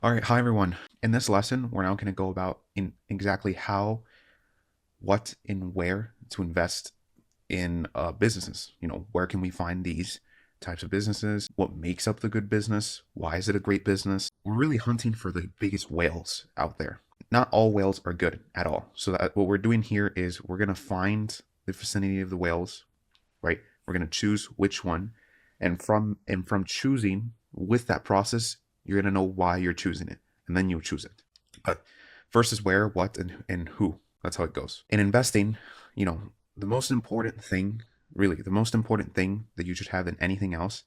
All right, hi everyone. In this lesson, we're now going to go about in exactly how, what, and where to invest in businesses. Where can we find these types of businesses? What makes up the good business? Why is it a great business? We're really hunting for the biggest whales out there. Not all whales are good at all. So that what we're doing here is we're going to find the vicinity of the whales, right? We're going to choose which one, and from choosing with that process, you're going to know why you're choosing it, and then you'll choose it. But first is where, what, and who. That's how it goes. In investing, you know, the most important thing, really, the most important thing that you should have than anything else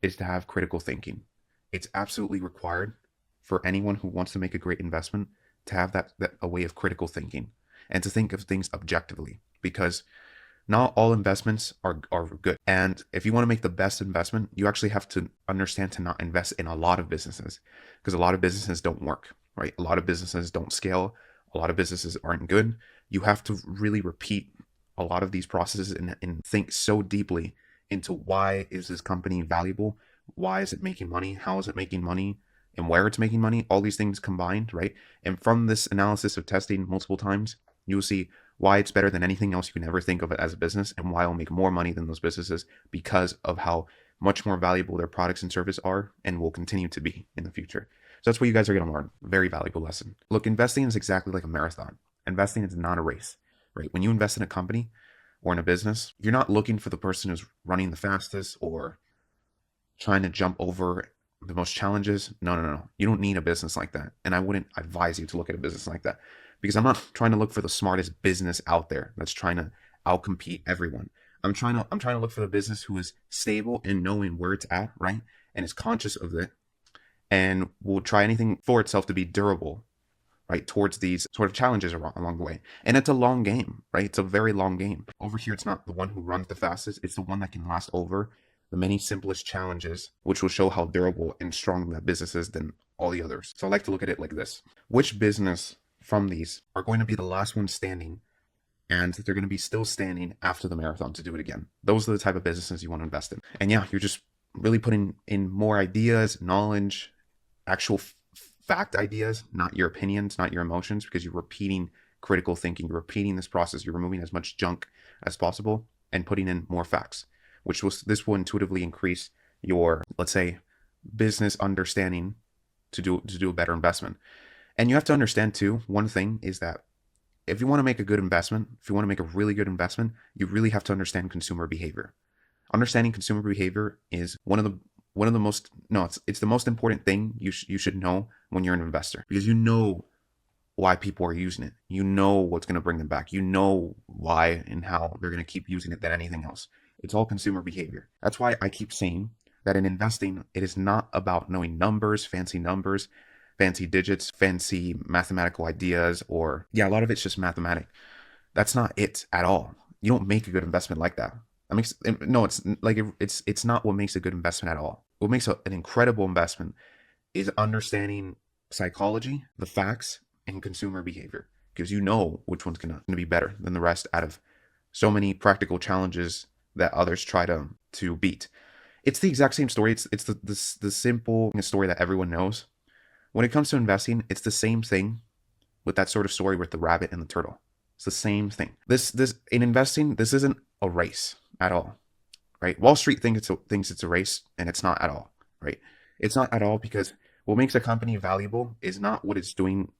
is to have critical thinking. It's absolutely required for anyone who wants to make a great investment to have that a way of critical thinking and to think of things objectively, because not all investments are good. And if you want to make the best investment, you actually have to understand to not invest in a lot of businesses, because a lot of businesses don't work, right? A lot of businesses don't scale. A lot of businesses aren't good. You have to really repeat a lot of these processes and think so deeply into why is this company valuable? Why is it making money? How is it making money? And where it's making money? All these things combined, right? And from this analysis of testing multiple times, you will see why it's better than anything else you can ever think of it as a business, and why it'll make more money than those businesses because of how much more valuable their products and service are and will continue to be in the future. So that's what you guys are going to learn. Very valuable lesson. Look, investing is exactly like a marathon. Investing is not a race, right? When you invest in a company or in a business, you're not looking for the person who's running the fastest or trying to jump over the most challenges. No, no, no, no. You don't need a business like that. And I wouldn't advise you to look at a business like that, because I'm not trying to look for the smartest business out there that's trying to outcompete everyone. I'm trying to look for the business who is stable and knowing where it's at, right? And is conscious of it and will try anything for itself to be durable, right? Towards these sort of challenges along the way. And it's a long game, right? It's a very long game. Over here, it's not the one who runs the fastest, it's the one that can last over the many simplest challenges, which will show how durable and strong that business is than all the others. So I like to look at it like this. Which business from these are going to be the last one standing, and they're going to be still standing after the marathon to do it again? Those are the type of businesses you want to invest in. And yeah, you're just really putting in more ideas, knowledge, actual fact ideas, not your opinions, not your emotions, because you're repeating critical thinking. You're repeating this process. You're removing as much junk as possible and putting in more facts, this will intuitively increase your, let's say, business understanding to do a better investment. And you have to understand too, one thing is that if you want to make a good investment, if you want to make a really good investment, you really have to understand consumer behavior. Understanding consumer behavior is one of the most, no, it's the most important thing you should know when you're an investor, because you know why people are using it. You know what's going to bring them back. You know why and how they're going to keep using it than anything else. It's all consumer behavior. That's why I keep saying that in investing, it is not about knowing numbers, fancy digits, fancy mathematical ideas, or yeah, a lot of it's just mathematic. That's not it at all. You don't make a good investment like that. That makes no, it's like it's not what makes a good investment at all. What makes an incredible investment is understanding psychology, the facts, and consumer behavior, because you know which one's gonna be better than the rest out of so many practical challenges that others try to beat. It's the exact same story. It's the simple story that everyone knows. When it comes to investing, it's the same thing with that sort of story with the rabbit and the turtle. It's the same thing. This in investing, this isn't a race at all, right? Wall Street thinks it's a race, and it's not at all, right? It's not at all, because what makes a company valuable is not what it's doing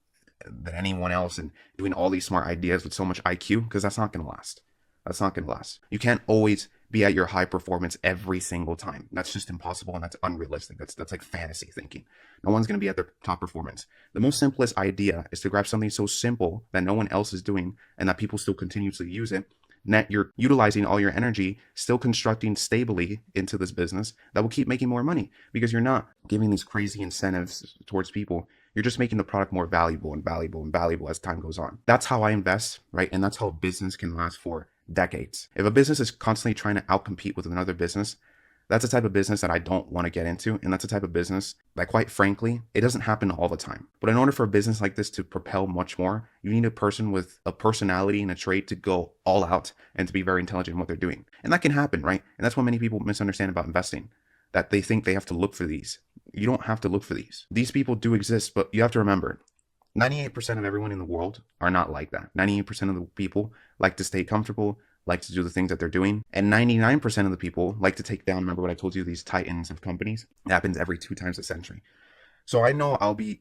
than anyone else and doing all these smart ideas with so much IQ, because that's not going to last. That's not going to last. You can't always be at your high performance every single time. That's just impossible, and that's unrealistic. That's like fantasy thinking. No one's going to be at their top performance. The most simplest idea is to grab something so simple that no one else is doing and that people still continuously use it. Net, you're utilizing all your energy, still constructing stably into this business that will keep making more money, because you're not giving these crazy incentives towards people. You're just making the product more valuable and valuable and valuable as time goes on. That's how I invest, right? And that's how a business can last for decades. If a business is constantly trying to outcompete with another business, that's the type of business that I don't want to get into. And that's the type of business that, quite frankly, it doesn't happen all the time. But in order for a business like this to propel much more, you need a person with a personality and a trait to go all out and to be very intelligent in what they're doing. And that can happen, right? And that's what many people misunderstand about investing. that they think they have to look for these. You don't have to look for these. These people do exist, but you have to remember 98% of everyone in the world are not like that. 98% of the people like to stay comfortable, like to do the things that they're doing. And 99% of the people like to take down, remember what I told you, these titans of companies? It happens every 2 times a century. So I know I'll be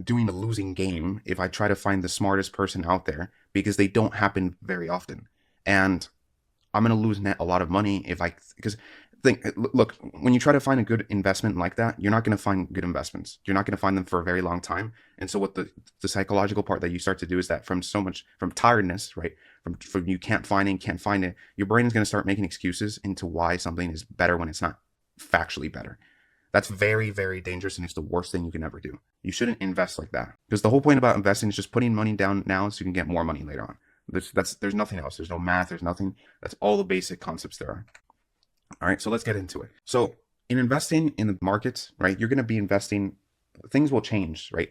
doing a losing game if I try to find the smartest person out there, because they don't happen very often. And I'm going to lose a lot of money because look, when you try to find a good investment like that, you're not going to find good investments. You're not going to find them for a very long time. And so what the psychological part that you start to do is that from tiredness, right? From you can't find it, your brain is going to start making excuses into why something is better when it's not factually better. That's very, very dangerous, and it's the worst thing you can ever do. You shouldn't invest like that, because the whole point about investing is just putting money down now so you can get more money later on. There's nothing else. There's no math. There's nothing. That's all the basic concepts there are. All right, so let's get into it. So in investing in the markets, right, you're going to be investing. Things will change, right?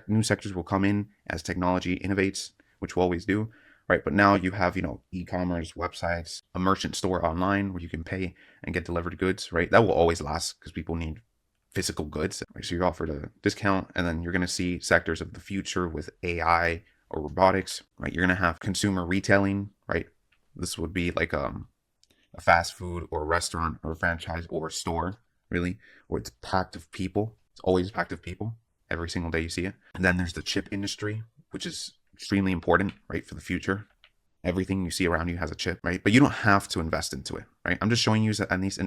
New sectors will come in as technology innovates, which will always do, right? But now you have, e-commerce websites, a merchant store online where you can pay and get delivered goods, right? That will always last because people need physical goods. Right? So you're offered a discount, and then you're going to see sectors of the future with AI or robotics, right? You're going to have consumer retailing, right? This would be like a fast food or a restaurant or a franchise or a store, really, where it's packed of people. It's always packed of people. Every single day you see it. And then there's the chip industry, which is extremely important, right, for the future. Everything you see around you has a chip, right? But you don't have to invest into it, right? I'm just showing you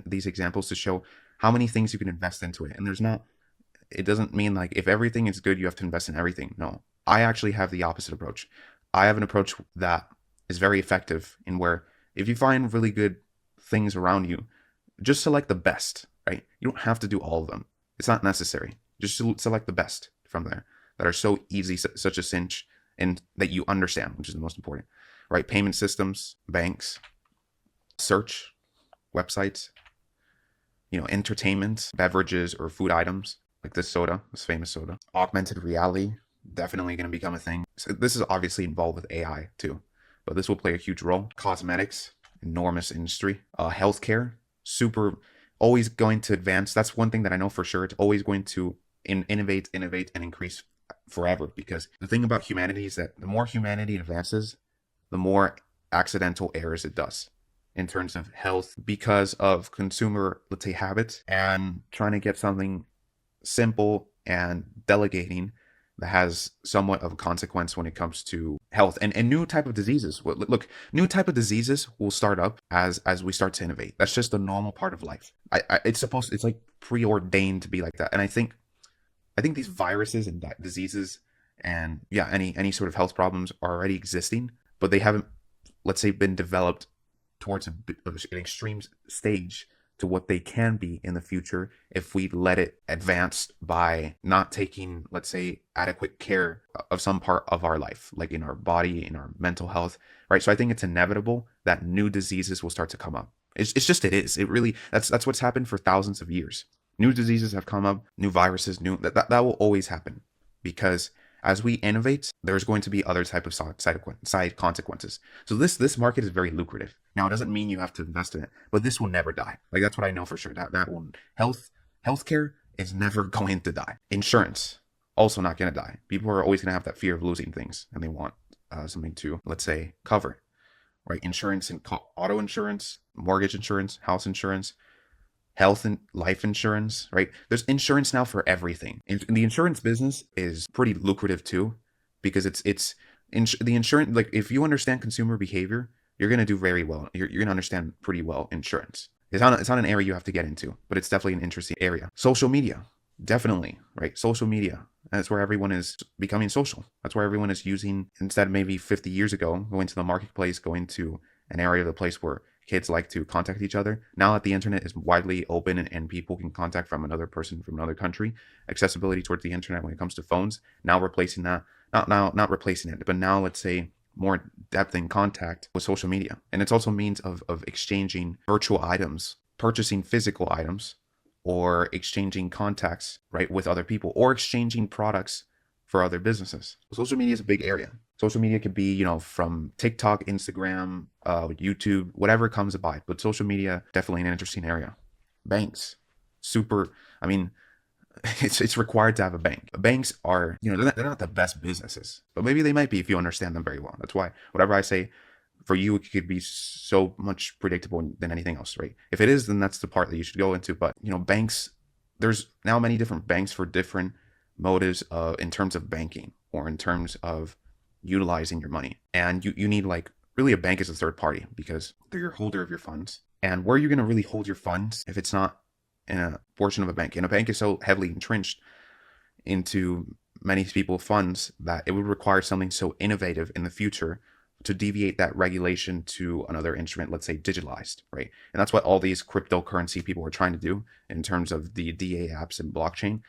these examples to show how many things you can invest into it. And it doesn't mean like if everything is good, you have to invest in everything. No, I actually have the opposite approach. I have an approach that is very effective in where if you find really good things around you, just select the best, right? You don't have to do all of them. It's not necessary. Just select the best from there that are so easy, such a cinch, and that you understand, which is the most important, right? Payment systems, banks, search, websites, entertainment, beverages or food items like this famous soda. Augmented reality, definitely going to become a thing. So this is obviously involved with AI too, but this will play a huge role. Cosmetics, enormous industry. Healthcare, always going to advance. That's one thing that I know for sure. It's always going to innovate, and increase forever, because the thing about humanity is that the more humanity advances, the more accidental errors it does in terms of health, because of consumer, let's say, habits and trying to get something simple and delegating that has somewhat of a consequence when it comes to health and new type of diseases. Look, new type of diseases will start up as we start to innovate. That's just the normal part of life. It's like preordained to be like that. And I think these viruses and diseases and any sort of health problems are already existing, but they haven't, let's say, been developed towards an extreme stage to what they can be in the future if we let it advance by not taking, let's say, adequate care of some part of our life, like in our body, in our mental health, right? So I think it's inevitable that new diseases will start to come up. It is. It really, that's what's happened for thousands of years. New diseases have come up, new viruses, that will always happen, because as we innovate, there's going to be other type of side consequences. So this market is very lucrative. Now, it doesn't mean you have to invest in it, but this will never die. Like, that's what I know for sure. That one, healthcare is never going to die. Insurance, also not going to die. People are always going to have that fear of losing things, and they want something to, let's say, cover, right? Insurance and auto insurance, mortgage insurance, house insurance, health and life insurance, right? There's insurance now for everything. And the insurance business is pretty lucrative too, because the insurance, like, if you understand consumer behavior, you're going to do very well. You're going to understand pretty well insurance. It's not an area you have to get into, but it's definitely an interesting area. Social media, definitely, right? Social media, that's where everyone is becoming social. That's where everyone is using, instead of maybe 50 years ago, going to the marketplace, going to an area of the place where kids like to contact each other. Now that the internet is widely open and people can contact from another person from another country, accessibility towards the internet when it comes to phones, now replacing that, not replacing it, but now let's say more depth in contact with social media. And it's also a means of exchanging virtual items, purchasing physical items, or exchanging contacts, right, with other people, or exchanging products for other businesses. Social media is a big area. Social media could be, from TikTok, Instagram, YouTube, whatever comes by. But social media, definitely an interesting area. Banks. super, I mean, it's required to have a bank. Banks are, they're not the best businesses, but maybe they might be if you understand them very well. That's why whatever I say for you, it could be so much predictable than anything else, right? If it is, then that's the part that you should go into. But banks, there's now many different banks for different motives in terms of banking or in terms of utilizing your money. And you need like really a bank as a third party because they're your holder of your funds. And where you're going to really hold your funds if it's not in a portion of a bank? And a bank is so heavily entrenched into many people's funds that it would require something so innovative in the future to deviate that regulation to another instrument, let's say digitalized, right? And that's what all these cryptocurrency people are trying to do in terms of the DA apps and blockchain.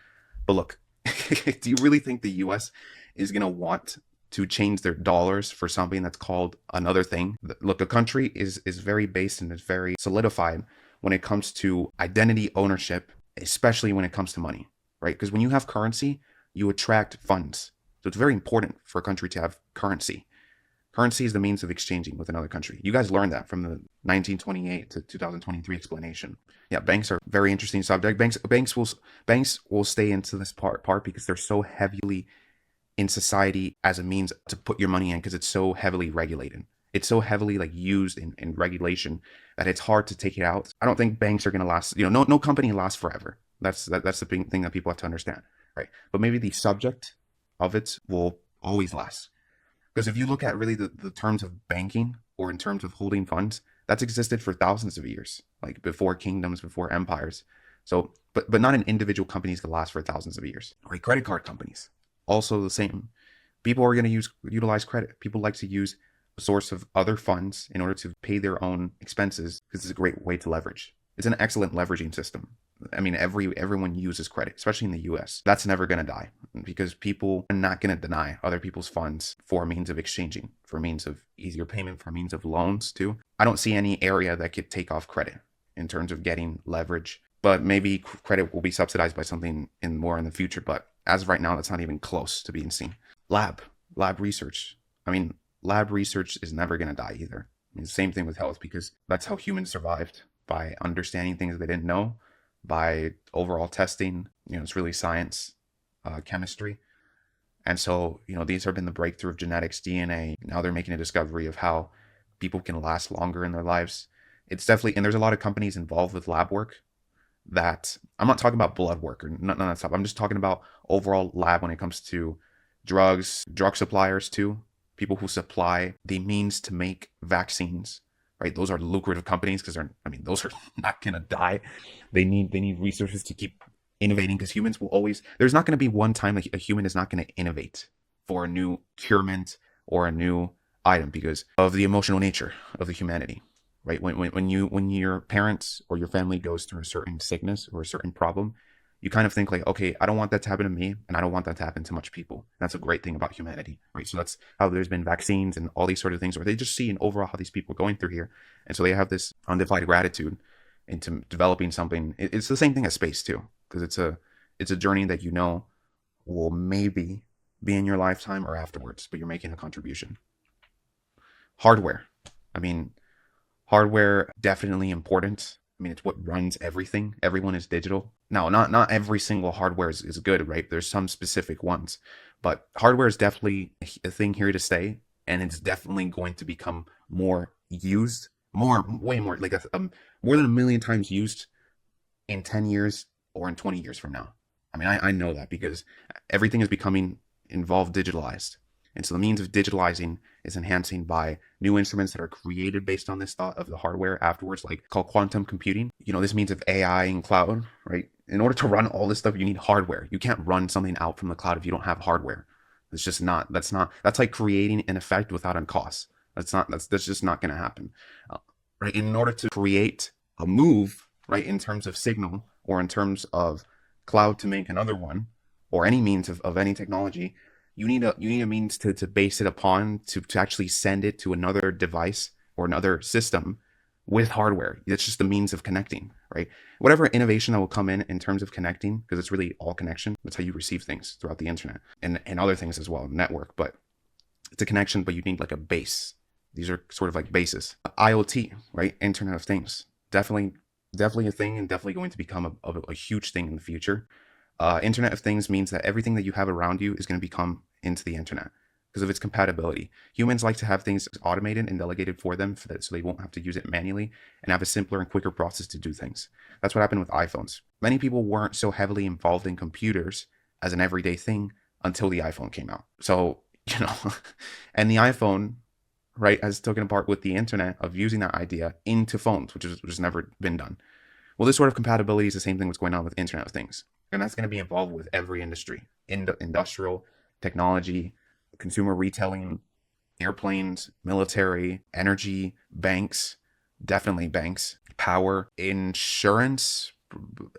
But look, do you really think the US is going to want to change their dollars for something that's called another thing? Look, a country is very based and is very solidified when it comes to identity ownership, especially when it comes to money, right? Because when you have currency, you attract funds. So it's very important for a country to have currency. Currency is the means of exchanging with another country. You guys learned that from the 1928 to 2023 explanation. Yeah, banks are a very interesting subject. Banks will stay into this part because they're so heavily in society as a means to put your money in because it's so heavily regulated. It's so heavily like used in regulation that it's hard to take it out. I don't think banks are going to last. No company lasts forever. That's the big thing that people have to understand, right? But maybe the subject of it will always last. Because if you look at really the terms of banking or in terms of holding funds, that's existed for thousands of years, like before kingdoms, before empires. So, but not in individual companies that last for thousands of years. Right? Credit card companies, also the same. People are going to utilize credit. People like to use a source of other funds in order to pay their own expenses because it's a great way to leverage. It's an excellent leveraging system. I mean, everyone uses credit, especially in the US. That's never going to die because people are not going to deny other people's funds for means of exchanging, for means of easier payment, for means of loans too. I don't see any area that could take off credit in terms of getting leverage, but maybe credit will be subsidized by something more in the future. But as of right now, that's not even close to being seen. Lab research. I mean, lab research is never going to die either. I mean, same thing with health because that's how humans survived, by understanding things they didn't know, by overall testing. It's really science, chemistry. And so, these have been the breakthrough of genetics, DNA. Now they're making a discovery of how people can last longer in their lives. It's definitely, and there's a lot of companies involved with lab work that, I'm not talking about blood work or none of that stuff. I'm just talking about overall lab when it comes to drugs, drug suppliers too, people who supply the means to make vaccines. Right, those are lucrative companies because those are not gonna die. They need resources to keep innovating because humans will always. There's not going to be one time that a human is not going to innovate for a new curement or a new item because of the emotional nature of the humanity. Right, when your parents or your family goes through a certain sickness or a certain problem, you kind of think like, okay, I don't want that to happen to me, and I don't want that to happen to much people. That's a great thing about humanity, right? So that's how there's been vaccines and all these sort of things where they just see an overall how these people are going through here. And so they have this undivided gratitude into developing something. It's the same thing as space too, because it's a journey that will maybe be in your lifetime or afterwards, but you're making a contribution. Hardware. Hardware definitely important. It's what runs everything. Everyone is digital. Now, not every single hardware is good, right? There's some specific ones, but hardware is definitely a thing here to stay, and it's definitely going to become more used, way more, like more than 1 million times used in 10 years or in 20 years from now. I know that because everything is becoming involved digitalized. And so the means of digitalizing is enhancing by new instruments that are created based on this thought of the hardware afterwards, like called quantum computing. This means of AI and cloud, right? In order to run all this stuff, you need hardware. You can't run something out from the cloud if you don't have hardware. That's like creating an effect without a cost. That's just not going to happen. Right? In order to create a move, right, in terms of signal or in terms of cloud to make another one, or any means of any technology, you need a means to base it upon to actually send it to another device or another system with hardware. It's just the means of connecting, right? Whatever innovation that will come in terms of connecting, because it's really all connection. That's how you receive things throughout the internet and other things as well, network. But it's a connection, but you need like a base. These are sort of like bases. IoT, right? Internet of Things. Definitely definitely a thing and definitely going to become a huge thing in the future. Internet of Things means that everything that you have around you is going to become into the internet because of its compatibility. Humans like to have things automated and delegated for them so they won't have to use it manually and have a simpler and quicker process to do things. That's what happened with iPhones. Many people weren't so heavily involved in computers as an everyday thing until the iPhone came out. So, you know, and the iPhone, right, has taken apart with the internet of using that idea into phones, which has never been done. Well, this sort of compatibility is the same thing what's going on with Internet of Things. And that's going to be involved with every industry, industrial, technology, consumer retailing, airplanes, military, energy, banks, definitely banks, power, insurance,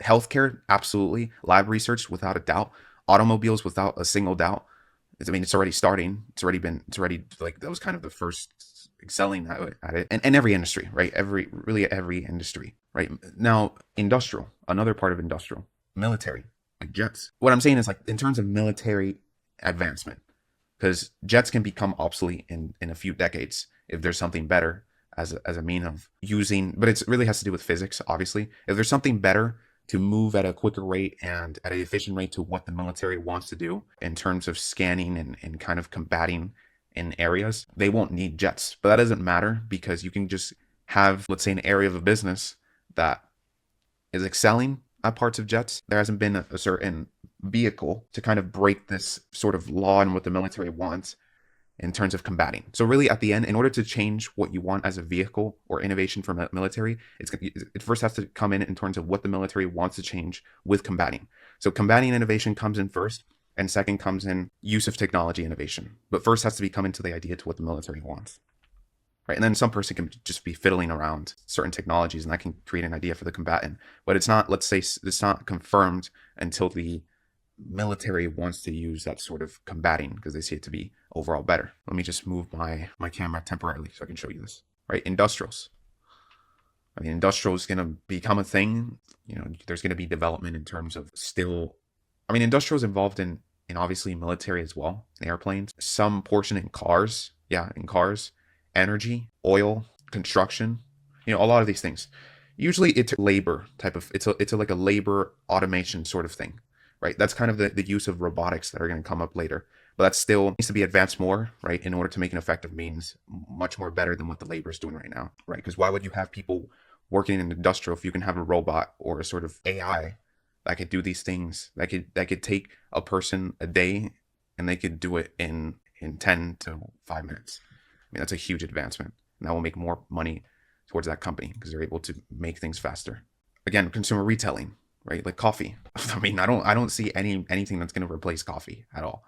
healthcare, absolutely, lab research, without a doubt, automobiles, without a single doubt. I mean, it's already starting. It's already like, that was kind of the first excelling at it. And every industry, right? Really every industry, right? Now, industrial, another part of industrial, military, like jets. What I'm saying is, like, in terms of military advancement, because jets can become obsolete in a few decades if there's something better as a mean of using, but it really has to do with physics, obviously. If there's something better to move at a quicker rate and at an efficient rate to what the military wants to do in terms of scanning and kind of combating in areas, they won't need jets. But that doesn't matter because you can just have, let's say, an area of a business that is excelling at parts of jets. There hasn't been a certain vehicle to kind of break this sort of law and what the military wants in terms of combating. So really, at the end, in order to change what you want as a vehicle or innovation from a military, it first has to come in terms of what the military wants to change with combating. So combating innovation comes in first, and second comes in use of technology innovation. But first has to be come into the idea to what the military wants. Right. And then some person can just be fiddling around certain technologies and that can create an idea for the combatant. But it's not, let's say, it's not confirmed until the military wants to use that sort of combating because they see it to be overall better. Let me just move my camera temporarily so I can show you this. Right. Industrials. I mean, industrial is going to become a thing. You know, there's going to be development in terms of still. I mean, industrial is involved in obviously military as well, airplanes, some portion in cars. Yeah, in cars, energy, oil, construction. You know, a lot of these things. Usually, it's labor type of. It's like a labor automation sort of thing, right? That's kind of the use of robotics that are going to come up later. But that still needs to be advanced more, right? In order to make an effective means much more better than what the labor is doing right now, right? Because why would you have people working in industrial if you can have a robot or a sort of AI that could do these things, that could take a person a day and they could do it in 10 to 5 minutes. I mean, that's a huge advancement. And that will make more money towards that company because they're able to make things faster. Again, consumer retailing, right? Like coffee. I mean, I don't see anything that's going to replace coffee at all.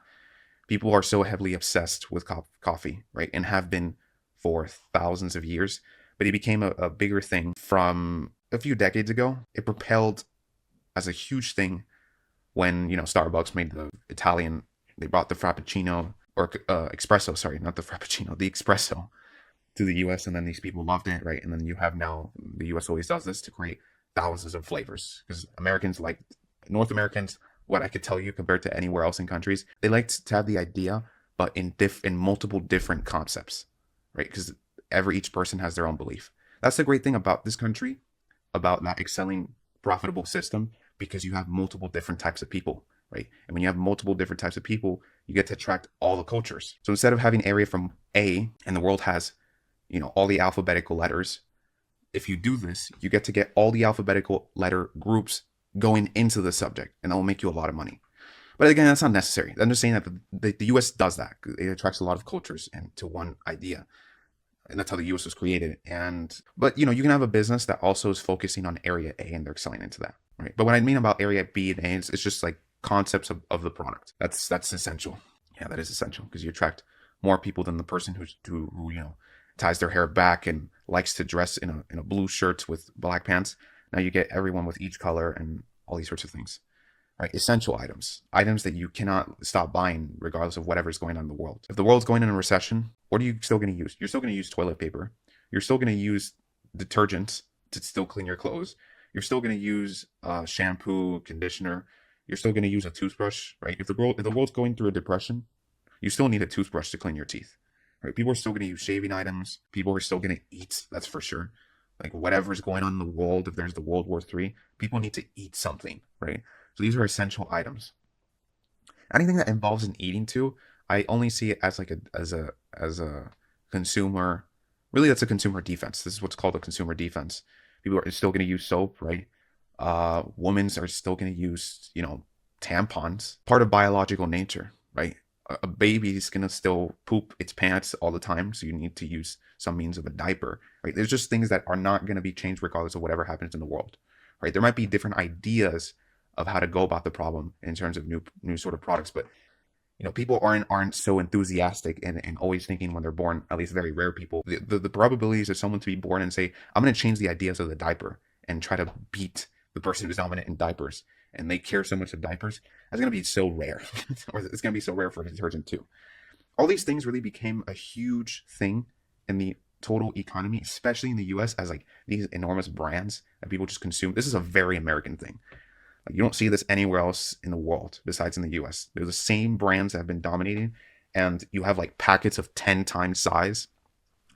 People are so heavily obsessed with coffee, right? And have been for thousands of years. But it became a bigger thing from a few decades ago. It propelled as a huge thing when, you know, Starbucks made they brought the Frappuccino or espresso, sorry, not the Frappuccino, the espresso to the US, and then these people loved it, right? And then you have now, the US always does this to create thousands of flavors because North Americans, what I could tell you compared to anywhere else in countries, they like to have the idea, but in multiple different concepts, right? Because each person has their own belief. That's the great thing about this country, about that excelling profitable system, because you have multiple different types of people, right? And when you have multiple different types of people, you get to attract all the cultures. So instead of having area from A and the world has, you know, all the alphabetical letters, if you do this, you get all the alphabetical letter groups going into the subject, and that will make you a lot of money. But again, that's not necessary. I'm just saying that the US does that. It attracts a lot of cultures into one idea. And that's how the US was created. But you know, you can have a business that also is focusing on area A and they're selling into that, right? But what I mean about area B and A is it's just like concepts of the product. That's essential. Yeah, that is essential because you attract more people than the person who you know, ties their hair back and likes to dress in a blue shirt with black pants. Now you get everyone with each color and all these sorts of things. Right? Essential items that you cannot stop buying regardless of whatever's going on in the world. If the world's going in a recession, what are you still going to use? You're still going to use toilet paper. You're still going to use detergents to still clean your clothes. You're still going to use shampoo, conditioner. You're still going to use a toothbrush, right? If the world's going through a depression, you still need a toothbrush to clean your teeth. Right? People are still going to use shaving items. People are still going to eat. That's for sure. like whatever's going on in the world, if there's the World War III, people need to eat something, right? So these are essential items. Anything that involves an eating too, I only see it as like a consumer. Really, that's a consumer defense. This is what's called a consumer defense. People are still going to use soap, right? Women's are still going to use, tampons. Part of biological nature, right? A baby is going to still poop its pants all the time, so you need to use some means of a diaper, right? There's just things that are not going to be changed regardless of whatever happens in the world, right? There might be different ideas of how to go about the problem in terms of new sort of products, but people aren't so enthusiastic and always thinking when they're born, at least very rare people. The probabilities of someone to be born and say, I'm going to change the ideas of the diaper and try to beat the person who's dominant in diapers, and they care so much of diapers, that's going to be so rare. Or it's going to be so rare for detergent too. All these things really became a huge thing in the total economy, especially in the US, as like these enormous brands that people just consume. This is a very American thing. Like, you don't see this anywhere else in the world besides in the US. They're the same brands that have been dominating, and you have like packets of 10 times size.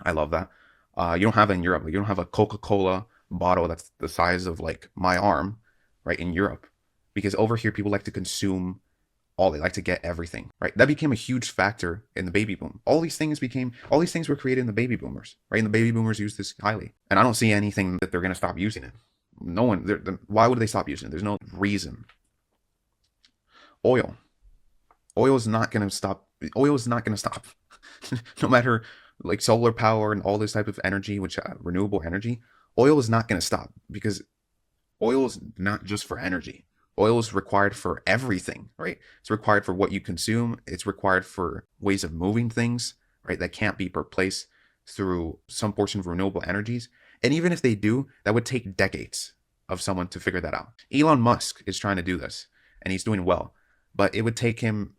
I love that. You don't have it in Europe. Like, you don't have a Coca-Cola bottle that's the size of like my arm, right, in Europe. Because over here, people like to consume all. They like to get everything, right? That became a huge factor in the baby boom. All these things were created in the baby boomers, right? And the baby boomers use this highly. And I don't see anything that they're going to stop using it. No one, why would they stop using it? There's no reason. Oil. Oil is not going to stop. Oil is not going to stop. No matter like solar power and all this type of energy, which renewable energy, oil is not going to stop, because oil is not just for energy. Oil is required for everything, right? It's required for what you consume. It's required for ways of moving things, right? That can't be replaced through some portion of renewable energies. And even if they do, that would take decades of someone to figure that out. Elon Musk is trying to do this, and he's doing well, but it would take him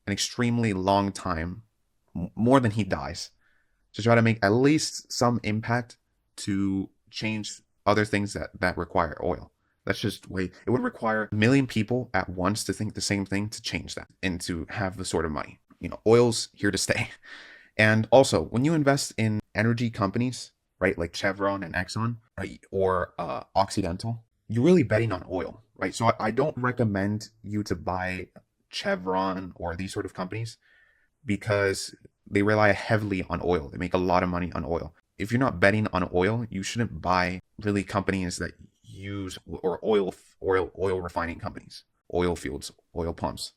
an extremely long time, more than he dies, to try to make at least some impact to change other things that require oil. That's just way, it would require a million people at once to think the same thing to change that and to have the sort of money. Oil's here to stay. And also, when you invest in energy companies, right, like Chevron and Exxon, right, or Occidental, you're really betting on oil, right? So I don't recommend you to buy Chevron or these sort of companies, because they rely heavily on oil. They make a lot of money on oil. If you're not betting on oil, you shouldn't buy really companies that use, or oil refining companies, oil fields, oil pumps.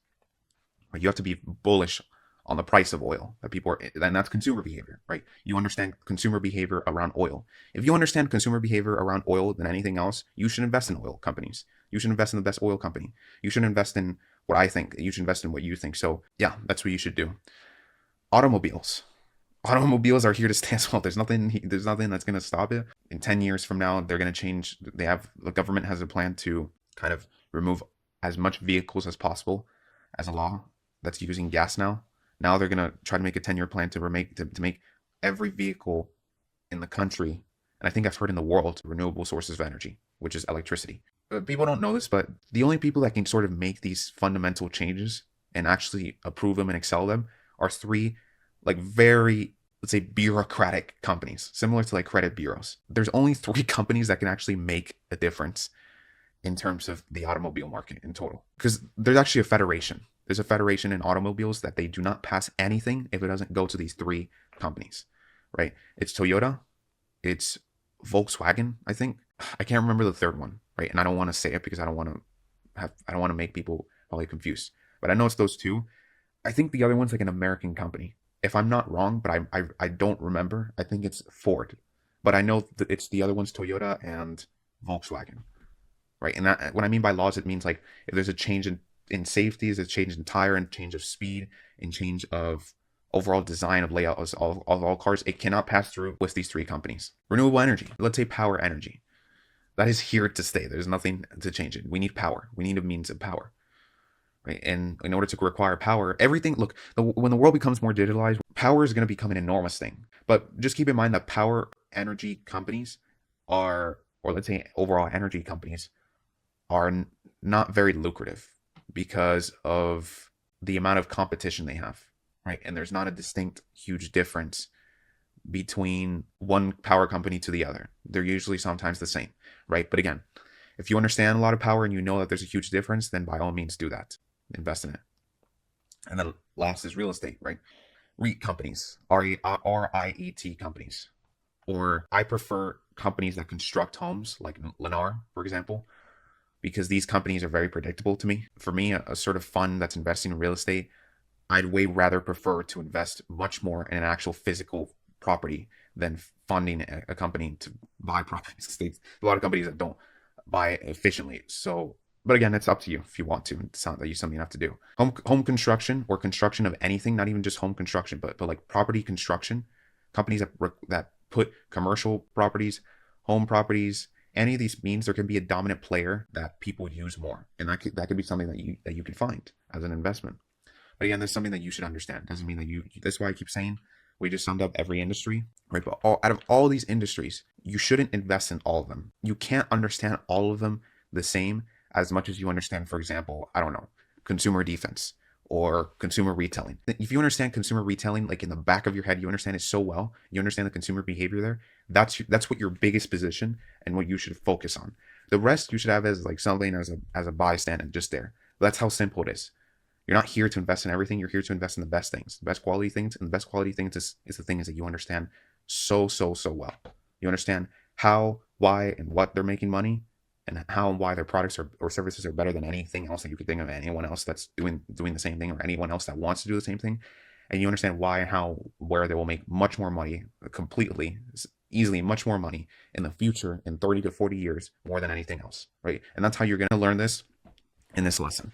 You have to be bullish on the price of oil that people are, and that's consumer behavior, right? You understand consumer behavior around oil. If you understand consumer behavior around oil than anything else, you should invest in oil companies. You should invest in the best oil company. You should invest in what I think. You should invest in what you think. So yeah, that's what you should do. Automobiles. Automobiles are here to stay as well. There's nothing that's going to stop it. In 10 years from now, they're going to change. The government has a plan to kind of remove as much vehicles as possible as a law that's using gas now. Now they're going to try to make a 10-year plan to make every vehicle in the country, and I think I've heard in the world, renewable sources of energy, which is electricity. People don't know this, but the only people that can sort of make these fundamental changes and actually approve them and excel them are three, like, very, let's say, bureaucratic companies, similar to like credit bureaus. There's only three companies that can actually make a difference in terms of the automobile market in total, because there's actually a federation. There's a federation in automobiles that they do not pass anything if it doesn't go to these three companies, right? It's Toyota, it's Volkswagen, I think. I can't remember the third one, right? And I don't want to say it because I don't want to make people probably confused. But I know it's those two. I think the other one's like an American company, if I'm not wrong, but I don't remember. I think it's Ford, but I know that it's the other one's Toyota and Volkswagen, right? And that, what I mean by laws, it means like if there's a change in safety, there's a change in tire and change of speed and change of overall design of layout of all cars, it cannot pass through with these three companies. Renewable energy, let's say power energy, that is here to stay. There's nothing to change it. We need power. We need a means of power, right? And in order to require power, everything, look, when the world becomes more digitalized, power is going to become an enormous thing. But just keep in mind that power energy companies are, or let's say overall energy companies, are not very lucrative because of the amount of competition they have, right? And there's not a distinct huge difference between one power company to the other. They're usually sometimes the same, right? But again, if you understand a lot of power and you know that there's a huge difference, then by all means do that. Invest in it. And then last is real estate, right? REIT companies, REIT companies. Or I prefer companies that construct homes, like Lennar, for example, because these companies are very predictable to me. For me, a sort of fund that's investing in real estate, I'd way rather prefer to invest much more in an actual physical property than funding a company to buy properties. There's a lot of companies that don't buy efficiently. So, but again, it's up to you if you want to. It's not that you something you have to do. Home construction or construction of anything, not even just home construction, but like property construction, companies that put commercial properties, home properties, any of these means there can be a dominant player that people use more, and that could be something that you can find as an investment. But again, there's something that you should understand. Doesn't mean that you. That's why I keep saying we just summed up every industry, right? But out of all these industries, you shouldn't invest in all of them. You can't understand all of them the same as much as you understand, for example, I don't know, consumer defense or consumer retailing. If you understand consumer retailing, like in the back of your head, you understand it so well, you understand the consumer behavior there. That's what your biggest position and what you should focus on. The rest you should have as like something as a bystander, just there. That's how simple it is. You're not here to invest in everything. You're here to invest in the best things, the best quality things. And the best quality things is the things that you understand so well. You understand how, why, and what they're making money, and how and why their products or services are better than anything else that you could think of, anyone else that's doing the same thing, or anyone else that wants to do the same thing. And you understand why and how, where they will make much more money, completely, easily much more money in the future in 30 to 40 years, more than anything else, right? And that's how you're going to learn this in this lesson.